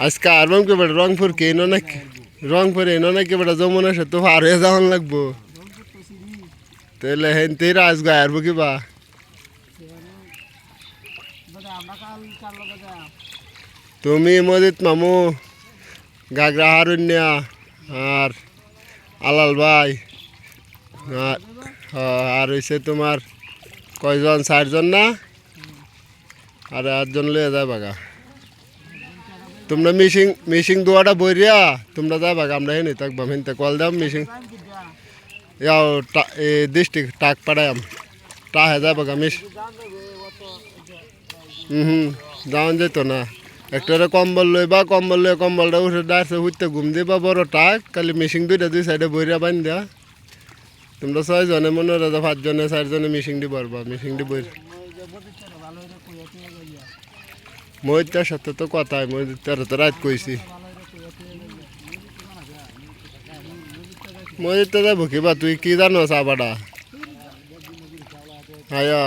আজকে আরবাম কে বেটা রংপুর কে এনো নাকি রংপুর এনো নাকি বেটা যমুনা সে তো পার হয়ে যাওয়ান লাগবো তাহলে হেনতেই আজকে আরবো কিবা তুমি মজিদ মামু গাগরা হারুন্যা আর আলাল ভাই আর হইছে তোমার কয়জন 4 জন না আর 8 জন লয়ে যায় বাগা তোমরা মিশিং দুয়াটা বইরিয়া তোমরা যা বাগা আমরা হেনে থাকবাম হেনতে কল দাম মিশিং ইয়াও ডিস্ট্রিক্ট টাক পাড়ায়াম টা হে যা বাগা যাওয়ান যেত না একটা কম্বল লইবা কম্বল লয়ে কম্বলটা উঠে ডাইছে উঠতে ঘুম দিবা বড় টাক খালি মিশিং দুই সাইডে বইরা বান দেয়া তোমরা 6 জনে মনে রাজা 5 জনে 4 জনে মিশিং দি পারবা মিশিং দি বই মইতার সাথে তো কথাই মইতার তো রাত কইছি মইতে যাব কিবা তুই কি জানো সাবাডা আয়া